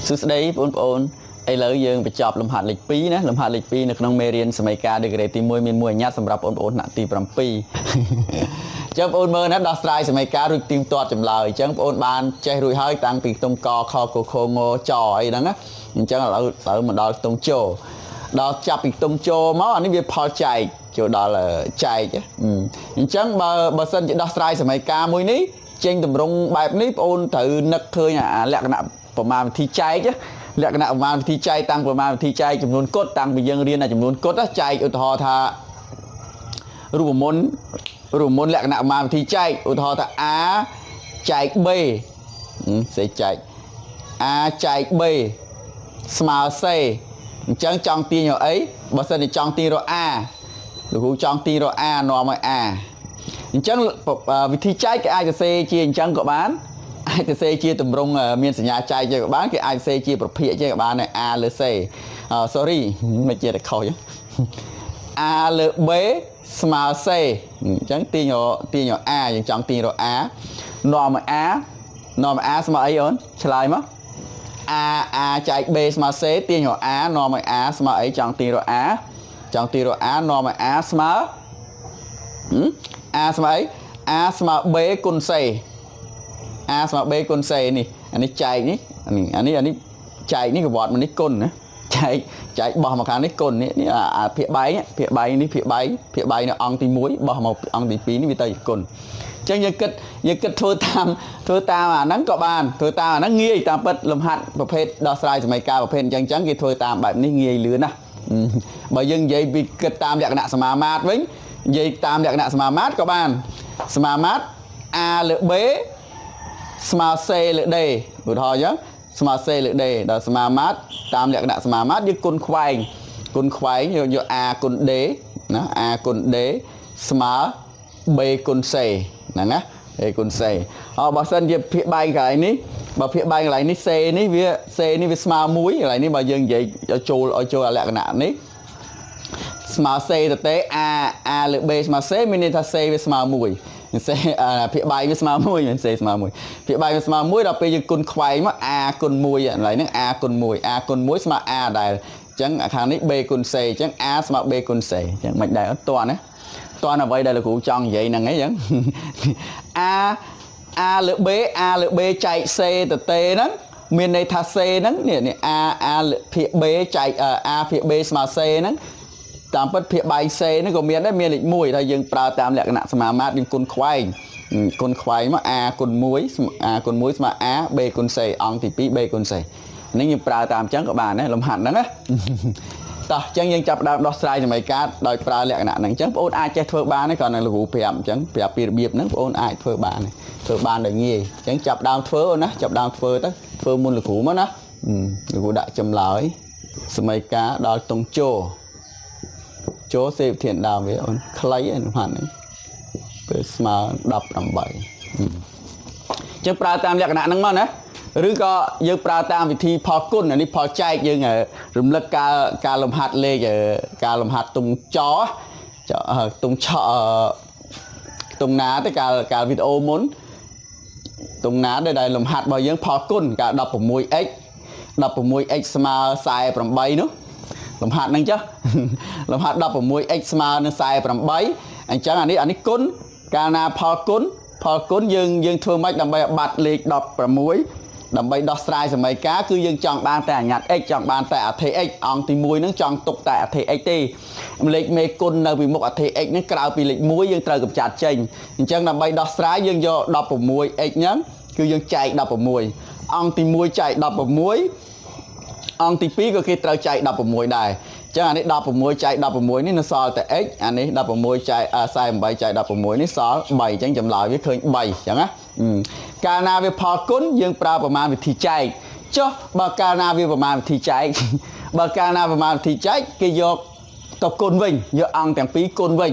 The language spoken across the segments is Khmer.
សួស្តីបងប្អូនឥឡូវយើងបញ្ចប់លំហាត់លេខ2ណាលំហាត់លេខ2នៅក្នុងមេរៀនសមីការដឺក្រេទី1មានមួយអញ្ញត្តិសម្រាប់បងប្អូនថ្នាក់ទី7អញ្ចឹងបងប្អូនមើលណាដោះស្រាយសមីការរួចទៀងទាត់ចម្លើយអញ្ចឹងបងប្អូនបានចេះរួចហើយតាំងពីខ្ទង់កខកខងចអីហ្នឹងណាអញ្ចឹងឥឡូវមកដល់ខ្ទង់ជដល់ចាប់ពីខ្ទង់ជមកអានេះវាផលចែកចូលដល់ចែកអញ្ចឹងបើសិនជាដោះស្រាយសមីការមួយនេះចេញតម្រង់បែបនេះបងប្អូនត្រូវនឹកឃើញអាលក្ខណៈប្រមាណវិធីចែកលក្ខណៈប្រមាណវិធីចែកតាំងប្រមាណវិធីចែកចំនួនគត់តាំងពីយើងរៀនចំនួនគត់ចែកឧទាហរណ៍ថារូបមន្តលក្ខណៈប្រមាណវិធីចែកឧទាហរណ៍ថា A ចែក B សេចចែក A ចែក B ស្មើ C អញ្ចឹងចង់ទាញរកអីបើសិនជាចង់ទាញរក A លោកគ្រូចង់ទាញរក A នាំឲ្យ A អញ្ចឹងវិធីចែកគេអាចសរសេរជាអញ្ចឹងក៏បានអាចសរសេរជាទម្រង់មានសញ្ញាចែកជាក៏បានគេអាចសរសេរជាប្រភេទជាក៏បាន A លើ C sorry មិនជាតែខុស A លើ B ស្មើ C អញ្ចឹងទាញរក A យើងចង់ទាញរក A នាំឲ្យ A ស្មើអីអូនឆ្លើយមក A ចែក B ស្មើ C ទាញរក A នាំឲ្យ A ស្មើអីចង់ទាញរក A ចង់ទាញរក A នាំឲ្យ A ស្មើ A ស្មើអី A ស្មើ B គុណ C A ស្មើ B គុណ C នេះអានេះចែកនេះអានេះចែកនេះកវត្តមកនេះគុណណាចែកបោះមកខាងនេះគុណនេះអាភាគបែងនេះភាគបែងនៅអង្គទី1បោះមកអង្គទី2នេះវាទៅគុណអញ្ចឹងយើងគិតធ្វើតាមអាហ្នឹងក៏បានធ្វើតាមអាហ្នឹងងាយតាមពិតលំហាត់ប្រភេទដោះស្រាយសមីការប្រភេទអញ្ចឹងគេធ្វើតាមបែបនេះងាយលឿនណាបើយើងនិយាយពីគិតតាមលក្ខណៈសមាមាត្រវិញនិយាយតាមលក្ខណៈសមាមាត្រក៏បានសមាមាត្រ A លើ B ស្មើ C លើ D ឧទាហរណ៍អញ្ចឹងស្មើ C លើ D ដល់សមាមាត្រតាមលក្ខណៈសមាមាត្រយើងគុណខ្វែងយក A គុណ D ណា A គុណ D ស្មើ B គុណ C ហ្នឹងណា A គុណ C បើសិនជាភាគបែងកន្លែងនេះបើភាគបែងកន្លែងនេះ C នេះវាស្មើ1កន្លែងនេះបើយើងនិយាយឲ្យចូលលក្ខណៈនេះស្មើ C ទៅទេ A លើ B ស្មើ C មានន័យថា C វាស្មើ1សេភាគបែងវាស្មើ1មិនសេស្មើ1ភាគបែងវាស្មើ1ដល់ពេលយើងគុណខ្វែងមក A គុណ1កន្លែងហ្នឹង A គុណ1ស្មើ A ដែរអញ្ចឹងខាងនេះ B គុណ C អញ្ចឹង A ស្មើ B គុណ C អញ្ចឹងមិនដែរអត់តណាតអ្វីដែលលោកគ្រូចង់និយាយហ្នឹងអីអញ្ចឹង A លើ B ចែក C ទៅទេហ្នឹងមានន័យថា C ហ្នឹងនេះ A ភាគ B ចែក A ភាគ B ស្មើ C ហ្នឹងតាមពិតភាគបែង C ហ្នឹងក៏មានដែរមានលេខ1ថាយើងប្រើតាមលក្ខណៈសមាមាត្រយើងគុណខ្វែងមក A គុណ1ស្មើ A B គុណ C អង្គទី2 B គុណ C នេះយើងប្រើតាមអញ្ចឹងក៏បានដែរលំហាត់ហ្នឹងណាតោះអញ្ចឹងយើងចាប់ផ្ដើមដោះស្រាយសមីការដោយប្រើលក្ខណៈហ្នឹងអញ្ចឹងបងប្អូនអាចចេះធ្វើបានទេគ្រាន់តែលោកគ្រូប្រាប់អញ្ចឹងប្រាប់ពីរបៀបហ្នឹងបងប្អូនអាចធ្វើបានដោយងាយអញ្ចឹងចាប់ដើមធ្វើអូនណាចាប់ដើមធ្វើទៅធ្វើមុនលោកគ្រូមកណាលោកគ្រូដាក់ចម្លើយសមីការដល់តុងចូលសេវិធានដើមវាអូនខ្លីហ្នឹងហ្នឹងពេលស្មើ18អញ្ចឹងប្រើតាមលក្ខណៈហ្នឹងមកណាឬក៏យើងប្រើតាមវិធីផលគុណអានេះផលចែកយើងរំលឹកការលំហាត់លេខការលំហាត់តុងចតុងឆតុងណាទៅកាលវីដេអូមុនតុងណាដែលលំហាត់របស់យើងផលគុណកាល 16x ស្មើ48នោះលំហាត់ហ្នឹងចុះលំហាត់ 16x ស្មើនឹង48អញ្ចឹងអានេះគុណកាលណាផលគុណយើងធ្វើម៉េចដើម្បីឲ្យបាត់លេខ16ដើម្បីដោះស្រាយសមីការគឺយើងចង់បានតែអញ្ញត្តិ x ចង់បានតែអធិ x អង្គទី1ហ្នឹងចង់ទុកតែអធិ x ទេលេខមេគុណនៅពីមុខអធិ x ហ្នឹងក្រៅពីលេខ1យើងត្រូវកម្ចាត់ចេញអញ្ចឹងដើម្បីដោះស្រាយយើងយក 16x ហ្នឹងគឺយើងចែក 16អង្គទី1ចែក 16អង្គទី2ក៏គេត្រូវចែក 16ដែរអញ្ចឹងអានេះ 16 ចែក 16 នេះនៅសល់តែ x អានេះ 16 ចែក 48 ចែក 16 នេះសល់3អញ្ចឹងចម្លើយវាឃើញ3អញ្ចឹងណាកាលណាវាផលគុណយើងប្រើប្រមាណវិធីចែកចុះបើកាលណាវាប្រមាណវិធីចែកគេយកទៅគុណវិញយកអង្គទាំងពីរគុណវិញ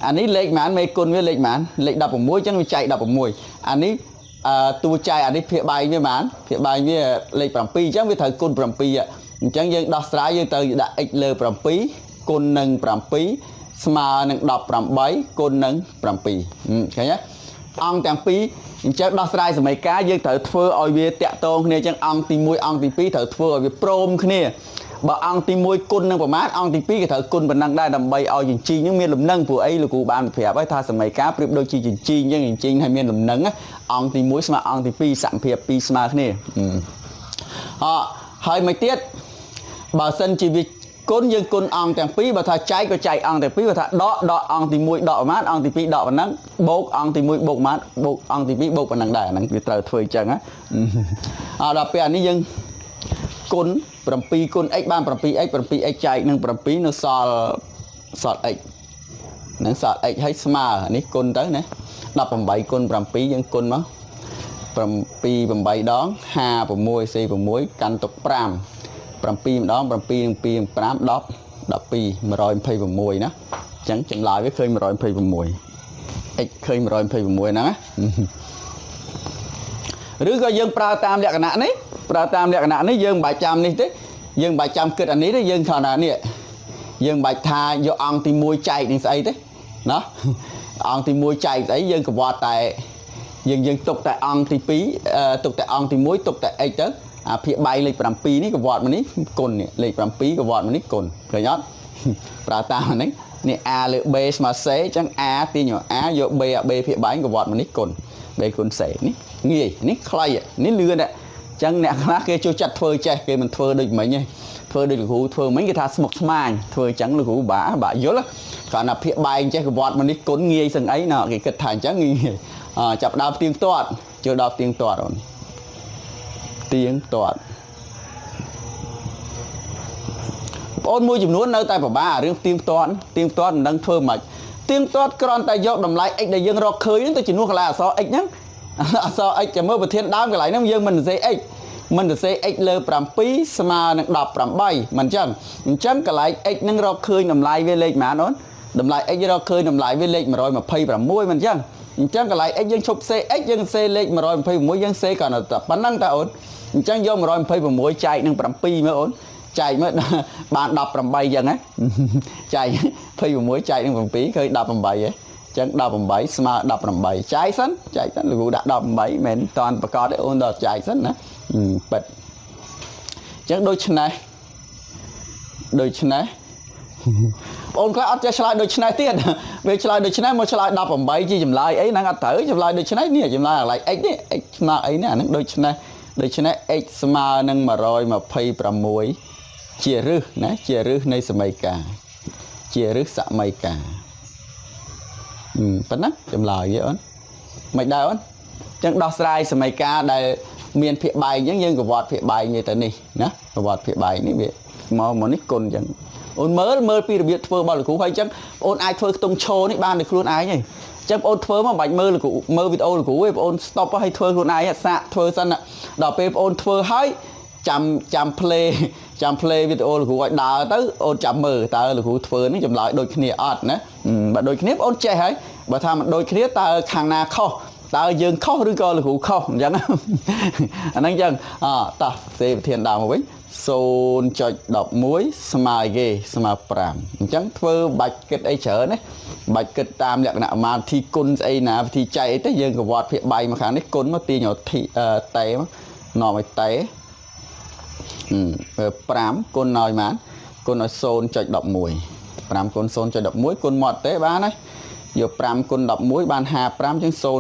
អានេះលេខប៉ុន្មានមេគុណវាលេខប៉ុន្មានលេខ 16 អញ្ចឹងវាចែក 16អានេះតួចែកអានេះភាគបែងវាប៉ុន្មានភាគបែងវាលេខ 7 អញ្ចឹងវាត្រូវគុណ 7 អញ្ចឹងយើងដោះស្រាយយើងត្រូវដាក់ x លើ 7 គុណនឹង 7 ស្មើនឹង 18 គុណនឹង 7ឃើញទេ អង្គទាំងពីរអញ្ចឹងដោះស្រាយសមីការយើងត្រូវធ្វើឲ្យវាតាក់ទងគ្នាអញ្ចឹងអង្គទី1អង្គទី2ត្រូវធ្វើឲ្យវាព្រមគ្នាបើអង្គទី1គុណនឹងប្រមាណអង្គទី2ក៏ត្រូវគុណប៉ុណ្ណឹងដែរដើម្បីឲ្យជញ្ជីងនឹងមានលំនឹងព្រោះអីលោកគ្រូបានប្រាប់ហើយថាសមីការប្រៀបដូចជាជញ្ជីងអញ្ចឹងជញ្ជីងឲ្យមានលំនឹងអង្គទី1ស្មើអង្គទី2សភាព2ស្មើគ្នាហើយមួយទៀតបើសិនជាវាគុណយើងគុណអង្គទាំងពីរបើថាចែកក៏ចែកអង្គទាំងពីរបើថាដកអង្គទី1ដកប្រមាណអង្គទី2ដកប៉ុណ្ណឹងបូកអង្គទី1បូកប៉ុន្មានបូកអង្គទី2បូកប៉ុណ្ណឹងដែរអាហ្នឹងវាត្រូវធ្វើអញ្ចឹងណាដល់ពេលអានេះយើងគុណ7គុណ x បាន 7x 7x ចែកនឹង7នៅសល់ x នឹងសល់ x ហើយស្មើនេះគុណទៅណា18គុណ7យើងគុណមក7 8ដង56 46កាន់ទុក5 7ម្ដង7និង2 5 10 12 126ណាអញ្ចឹងចម្លើយវាឃើញ126 x ឃើញ126ហ្នឹងណាឬក៏យើងប្រើតាមលក្ខណៈនេះយើងបាច់ចាំនេះទេយើងបាច់ចាំគិតអានេះទេយើងគ្រាន់តែនេះយើងបាច់ថាយកអង្គទី1ចែកនឹងស្អីទេណាអង្គទី1ចែកស្អីយើងកវត្តតែយើងទុកតែអង្គទី2ទុកតែអង្គទី1ទុកតែ x ទៅអាភាគបាយលេខ7នេះកវត្តមកនេះគុណនេះលេខ7កវត្តមកនេះគុណឃើញអត់ប្រើតាមហ្នឹងនេះ a លើ b ស្មើ c អញ្ចឹង a ទាញយក a យក b អា b ភាគបាយកវត្តមកនេះគុណ b គុណ c នេះងាយនេះខ្លីនេះលឿនដែរអញ្ចឹងអ្នកខ្លះគេចូលចិត្តធ្វើចេះគេមិនធ្វើដូចមិញទេធ្វើដូចលោកគ្រូធ្វើមិញគេថាស្មុគស្មាញធ្វើអញ្ចឹងលោកគ្រូបាក់យល់គ្រាន់តែភាគបាយចេះកវត្តមកនេះគុណងាយសឹងអីណាគេគិតថាអញ្ចឹងងាយចាប់ដើមទៀងទាត់ចូលដល់ទៀងទាត់អូនទៀងទាត់បងមួយចំនួននៅតែពិបាករឿងទៀងទាត់មិនដឹងធ្វើម៉េចទៀងទាត់គ្រាន់តែយកតម្លៃ x ដែលយើងរកឃើញទៅជំនួសកន្លែងអក្សរ x ហ្នឹងអក្សរ x ចាំមើលប្រធានដើមកន្លែងហ្នឹងយើងមិនសរសេរ x មិនសរសេរ x លើ7ស្មើនឹង18មិនអញ្ចឹងកន្លែង x ហ្នឹងរកឃើញតម្លៃវាលេខប៉ុន្មានអូនតម្លៃ x រកឃើញតម្លៃវាលេខ126មិនអញ្ចឹងកន្លែង x យើងឈប់សេ x យើងសេលេខ126យើងសេគ្រាន់តែប៉ុណ្ណឹងតើអូនអញ្ចឹងយក126ចែកនឹង7មើលអូនចែកមើលបាន18អញ្ចឹងណាចែក26ចែកនឹង7ឃើញ18ហ៎អញ្ចឹង18ស្មើ18ចែកសិនលោកគ្រូដាក់18មិនមែនតន់ប្រកាសទេអូនដល់ចែកសិនណាប៉ិតអញ្ចឹងដូច្នេះបងខ្លះអត់ចេះឆ្លើយដូចឆ្នេះទៀតវាឆ្លើយដូចឆ្នេះមកឆ្លើយ18ជាចម្លើយអីហ្នឹងអត់ត្រូវចម្លើយដូចឆ្នេះនេះចម្លើយកន្លែង x នេះ x ស្មើអីនេះអាហ្នឹងដូចឆ្នេះx ស្មើនឹង126ជារឹសណាជារឹសនៃសមីការជារឹសសមីការប៉ុណ្ណាចម្លើយវាអូនមិនដែរអូនអញ្ចឹងដោះស្រាយសមីការដែលមានភាគបែកអញ្ចឹងយើងកវត្តភាគបែកនេះទៅនេះណាកវត្តភាគបែកនេះវាមកនេះគុណអញ្ចឹងអូនមើលពីរបៀបធ្វើរបស់លោកគ្រូហើយអញ្ចឹងបងអូនអាចធ្វើខ្ទង់ឈរនេះបានដោយខ្លួនឯងទេអញ្ចឹងបងអូនធ្វើមកមិនបាច់មើលលោកគ្រូមើលវីដេអូលោកគ្រូទេបងអូន stop ហើយធ្វើខ្លួនឯងសាកធ្វើសិនដល់ពេលបងអូនធ្វើហើយចាំ play វីដេអូលោកគ្រូឲ្យដើរទៅអូនចាំមើលតើលោកគ្រូធ្វើនេះចម្លើយដូចគ្នាអត់ណាបើដូចគ្នាបងអូនចេះហើយបើថាមិនដូចគ្នាតើខាងណាខុសតើយើងខុសឬក៏លោកគ្រូខុសអញ្ចឹងអាហ្នឹងអញ្ចឹងតោះសេប្រធានដើមមកវិញ0.11 ស្មើគេស្មើ5អញ្ចឹងធ្វើបាច់គិតអីច្រើនណាបាច់គិតតាមលក្ខណៈអាវិធីគុណស្អីណាវិធីចែកអីទៅយើងកវត្តភាគបាយមកខាងនេះគុណមកទាញយកតេមកនាំឲ្យតេ5គុណឲ្យប៉ុន្មានគុណឲ្យ 0.11 5គុណ 0.11 គុណមកទេបានហើយយក5គុណ11បាន55អញ្ចឹង 0.55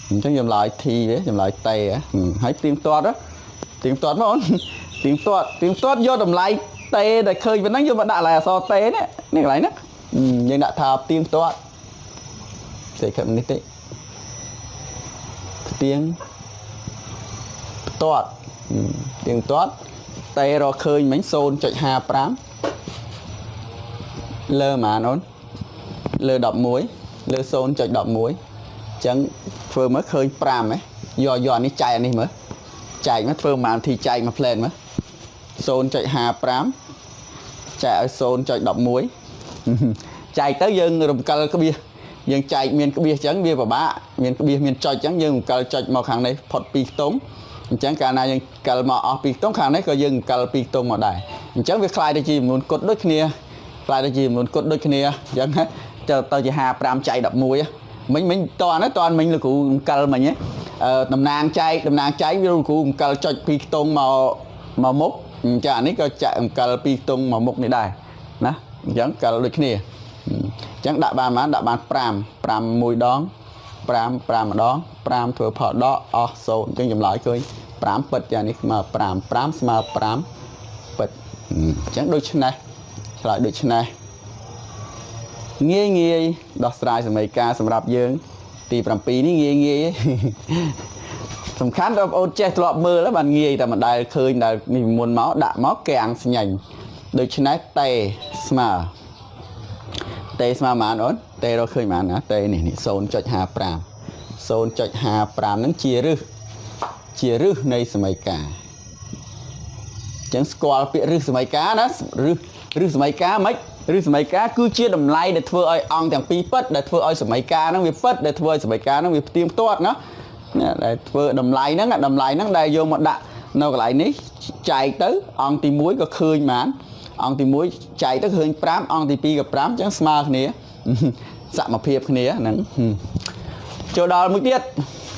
អញ្ចឹងចម្លើយ t ទេចម្លើយតេហើយទៀងទាត់មកអូនទៀងទាត់យកតម្លៃតេដែលឃើញប៉ុណ្ណឹងយកមកដាក់កន្លែងអក្សរតេនេះកន្លែងហ្នឹងយើងដាក់ថាទៀងទាត់សេខឹមនេះទេទៀងទាត់តេរកឃើញមិញ 0.55 លើប៉ុន្មានអូនលើ11លើ 0.11 អញ្ចឹងធ្វើមើលឃើញ5ហ៎យកអានេះចែកអានេះមើលចែកមកធ្វើប៉ុន្មានទីចែកមកផ្លែតមើល 0.55 ចែកឲ្យ 0.11 ចែកទៅយើងរំកិលក្បៀសយើងចែកមានក្បៀសអញ្ចឹងវាពិបាកមានក្បៀសមានចុចអញ្ចឹងយើងរំកិលចុចមកខាងនេះផុត2ខ្ទង់អញ្ចឹងកាលណាយើងកិលមកអស់2ខ្ទង់ខាងនេះក៏យើងកិល2ខ្ទង់មកដែរអញ្ចឹងវាคล้ายទៅជាចំនួនគុណដូចគ្នាអញ្ចឹងទៅជា55ចែក11 mình toàn mình là cụ cờ mình nhé tầm nàng cháy vô cụ cờ cho pi tông màu mốc chả ní có chạy cờ pi tông màu mốc này đây nè chẳng cờ lịch nè chẳng đã bàn pram mùi đón pram đó pram thừa phở đó số chân dùm lại coi pram bật chả ní mà pram bật chẳng đôi chân này lại đôi chân này nghe đọc sai mấy ca sầm rạp dương thì làm pí ní nghe sầm khán đâu ôn che lọp mưa đó bạn ngheแต่มันได้khơi là mình muốn máu đạ máu kẹng xinh nhành đôi chân này tê sma mà nó tê đâu khơi mà nó tê này sôn chọi hà pram nó chia rư này mấy ca chẳng squall bị rư mấy cá đó rư mấy cá mấy rư mấy cá cứ chia đầm lay để thưa ơi ong thằng pi pất để thưa ơi mấy cá nó bị pất để thưa mấy cá nó bị tiêm toát nó để thưa đầm lay nó đây vô một đạn nó lại ní chạy tới ong thì muối có khơi mà ong thì muối chạy tới khơi pram ong thì pi gặp pram chẳng smart nè sạ mà phiệp nè nắng chỗ đó mới tiết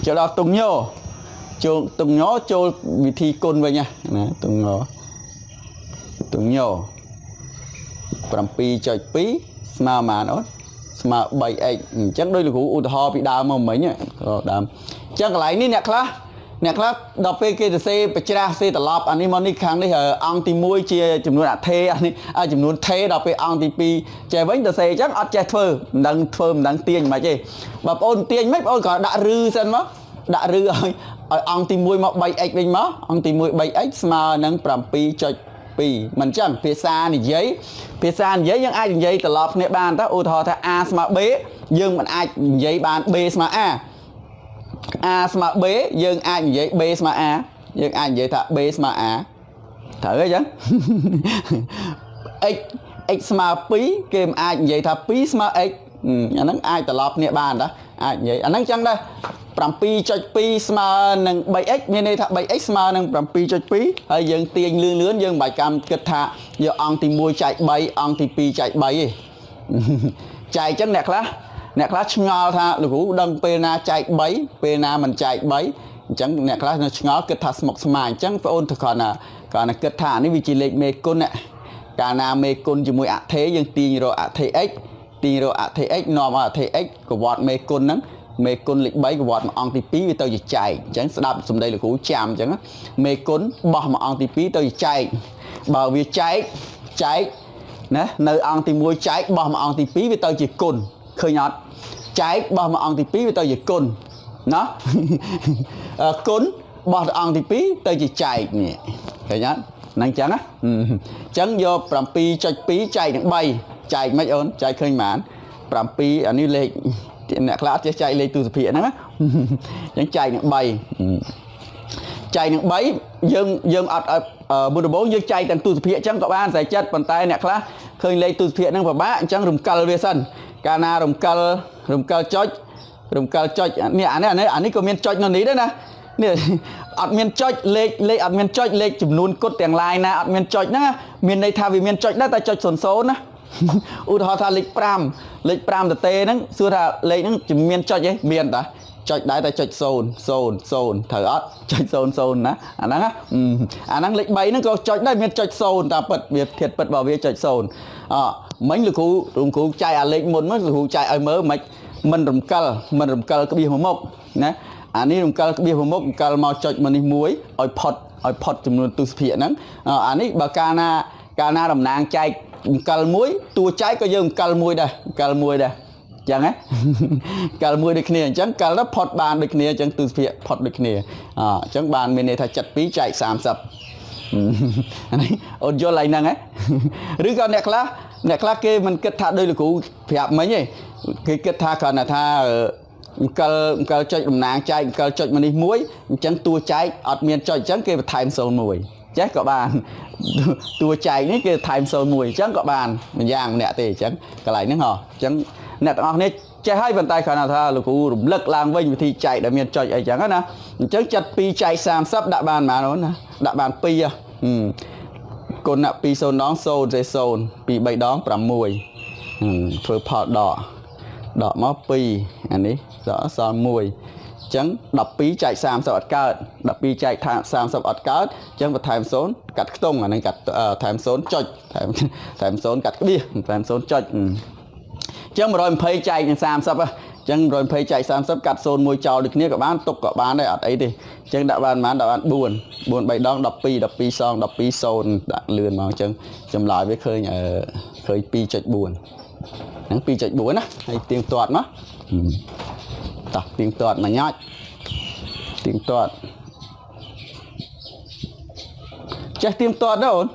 chỗ đó tung nhó chỗ vị thi côn vậy nha tung nhó pram pi chọi pí mà nó mà bảy ấy chắc đôi là cụ ho bị đau mà mấy nhỉ đam chắc lại ní nè class đọc PKTC Petra C tập lọp anh em đi khang đi ăn thì muối chia chấm nuôi thê anh chấm nuôi thê đọc về ăn thì pi chơi với TC chắc ăn chơi phơ đang tiền mà chơi bà ôn tiền mấy ôn còn đã rư xem mất đã rư rồi ăn thì muối mọc bảy x bên mất ăn thì muối bảy x mà nâng pram pi chơi pi mình chẳng phía xa này giấy nhưng ai giấy tập lọp nè bàn ta ô thò ta a mà b nhưng mình ai giấy bàn b mà a mà b dương ai vậy b mà a dương ai vậy ta b mà a thử chứ x mà pí kèm ai vậy ta pí mà x anh nói ai tập lọp nè bàn đó ai vậy anh nói chăng đây pram pi cho pi mà nâng 7x như này ta 7x mà nâng pram pi cho pi hay dương tiền lươn dương bài cam kết thà giờ ăn thì mua chạy bay ăn thì pi chạy bay chạy chắc nè class ngò tha lũ đăng pena chạy bấy pena mình chạy bấy chẳng nè class ngò kết thà một smile chẳng phải ôn thực còn là kết thà ní vị trí lệ mê côn nè cả na mê côn chỉ mùi ạ thế nhưng tiền rồi ạ thế x nòm ạ thế x của bọt mê côn nắng mê côn lịch bấy của bọt mà ăn thì pí vì tao chỉ chạy chẳng đạp xuống đây là cú chạm chẳng mê côn bỏ mà ăn thì pí tao chỉ chạy bảo vì chạy nè nơi ăn thì mua chạy bỏ mà ăn thì pí vì tao chỉ côn khơi nhọt trái bỏ mà ăn thì pí với tao chỉ côn nó côn bỏ ăn thì pí tao chỉ chạy nhỉ khơi nhọt năng trắng á trắng vô pram pi cho pí chạy những bay chạy mấy ơn chạy khơi mán pram pi anh đi lên nè class chạy lên từ phía nữa chẳng chạy những bay chạy những bấy dương buôn bố dương chạy tận từ phía chẳng có ban giải chất bàn tay nè class khơi lên từ phía năng và bá chẳng rùng cờ về sân cana rùng cờ choi nè anh ấy có miền choi nó ní đấy nè nè miền choi lệ miền choi lệ chùm luôn cốt tiền lai nè miền choi nè miền này tha vì miền choi đó ta choi sồn số nè họ tha lịch pram từ tê nè xưa tha lệ nè chùm miền choi ấy miền ta choi đái ta choi sồn thở ớt choi sồn nè anh đang lịch bay nó có choi đây miền choi sồn ta bật việc thiệt bật bảo việc choi sồn mấy lực cụ chạy lệnh muốn mất lực cụ chạy ở mớ mạch mình rồng cờ cái bia hồ mốc nè anh ấy rồng cờ cái bia hồ mốc cờ màu chọi mình đi muối ở pot chùm luôn từ phía nắng anh ấy bà cana đầm nàng chạy cờ muối tua trái có dương cờ muối đây chẳng ấy cờ muối được nè chẳng cờ nó pot bàn được nè chẳng từ phía pot được nè chẳng bàn mình này thay chặt pí chạy sàm sập ôn vô lại năng ấy rứa con nè class kia mình kết thả đây là cụ phép mấy nhỉ cái kết thả còn là tha cờ cho đầm nàng chạy cờ cho mình đi muối chẳng tua chạy ọt miền cho chẳng kia time sâu mùi chắc các bạn tua chạy ní kia time sâu mùi chẳng các bạn mình giang nè thì chẳng cái lại nữa hả chẳng nè tao nè chạy hai bàn tay còn là tha là cụ lực lang vinh thì chạy để miền cho ấy chẳng á nè chẳng chặt pi chạy sam sắp đạ bàn mà nó nè đạ bàn pi à con nè pi sôn đón sôn dây sôn pi bay đón pram mùi phơi phọt đỏ đọ máu pi anh ấy rõ so mùi chẳng đọc pi chạy sam sao ọt cao đọc pi chạy sam sao ọt cao chẳng vật thèm số cắt tung là nên cắt thèm số choj thèm số cắt bia thèm số choj chẳng mà rồi phơi chạy sam sao chẳng rồi phơi chạy sam sắp cắt xôn môi trào được nia các bạn tục các bạn đây ở đấy thì chẳng đã ban mán đã bạn buồn buồn bày đong đọc pi xong đọc pi xôn đã lươn mà chẳng chầm lại với khơi nhà khơi pi chạy buồn nắng pi chạy buồn á hay tiếng toạt má tập tiếng toạt mà nhót tiếng toạt chắc tiếng toạt đâu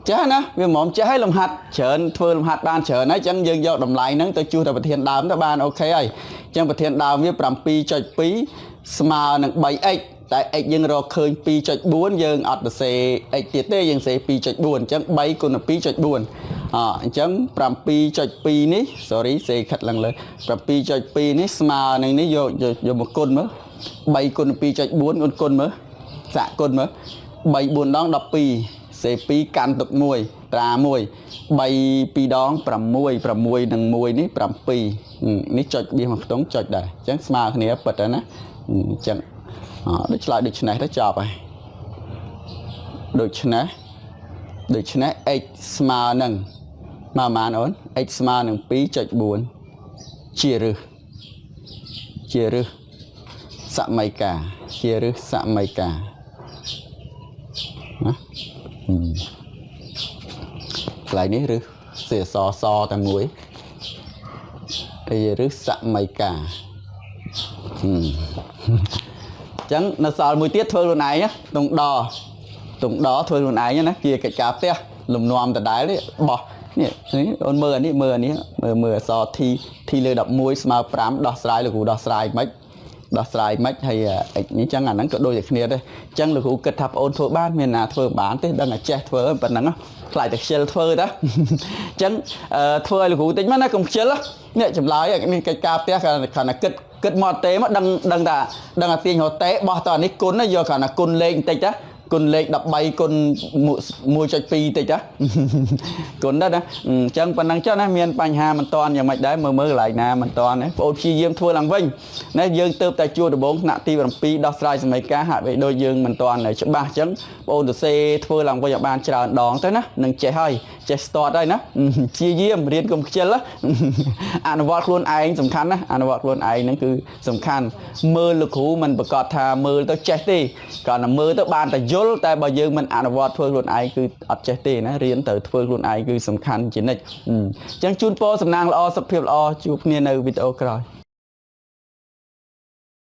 chả nè vì mỏm chả hay làm hạt chởn phơi làm hạt ban chởn ấy chẳng dừng dọc đầm lại nắng tôi chui tại bờ thiên đàm đó ban ok ấy chẳng bờ thiên đàm với pram pi chạy pi smart nâng bay ấy tại ấy dừng rồi khơi pi chạy buồn dừng ọt được xe ấy tiệt tê dừng xe pi chạy buồn chẳng bay còn là pi chạy buồn chẳng pram pi chạy pi ní sorry xe khát lầnเลยpram pi chạy pi ní smart nâng ní vô một con mới bay con pi chạy buồn con mới dạ con mới bay buồn đón đập pi xe pi can tục mùi trà mùi bay pi đón pram mùi nâng mùi ní pram pi ní chạy đi mà tống chạy đây chẳng smart này bật đó nè chẳng đứt lại đứt này nó chọc này đứt này x smart nâng mà ổn x smart nâng pi chạy buồn chia rư sạ mày cả chia rư sạ mày cả lại ní rư xỉa so tại mũi đây rư sạ mày cả chẳng nó sao mũi tiết thôi luôn này nhá tụng đó thôi luôn này nhá kia cái cà phê lùm nòm tại đáy đấy bỏ nè ôn mưa so thi lừa đập mũi smart pram đỏ sài là cụ đỏ sài mấy hay những chẳng là nắng cỡ đôi việc này đây chẳng là cụ kết hợp ôn thôi ban miền nào thôi bán thế đang là che thôi bận nắng lại được chơi thôi đó chẳng thôi là cụ tính mắt nó cũng chơi lắm nè chậm lại cái cà phê khả năng kết mọt té mà đang là tiền họ té bỏ toàn đi cún nó giờ khả năng cún lên tây chắc cún lên đập bay cún mua chạy pi tây chắc cún đó đó chẳng phần năng cho nó miền Pành Hà mình toàn nhà mạch đấy mơ lại nè mình toàn đấy ô chi diêm thua làng vinh nè dương tớp tại chua được 4 nạ ti bằng pi đo sai mấy cá hạ vậy đôi dương mình toàn này chấm 3 chấm ô được xe thua làng vinh ban chờ đón tới nó nâng chạy hơi chạy start đây nó chi diêm riêng cùng chơi lắm anh vọt luôn ai sầm khăn á anh vọt luôn ai nó cứ sầm khăn mưa lực hú mình bật cọt thà mưa tới chết đi còn là mưa tới ban tại dốt tại bao giờ mình anh vọt thua luôn ai cứ ọt chết đi nó riêng tới thua luôn ai cứ sầm khăn chỉ này chẳng chun po sầm nang lo sập phiêu lo chụp nia nơi video rồi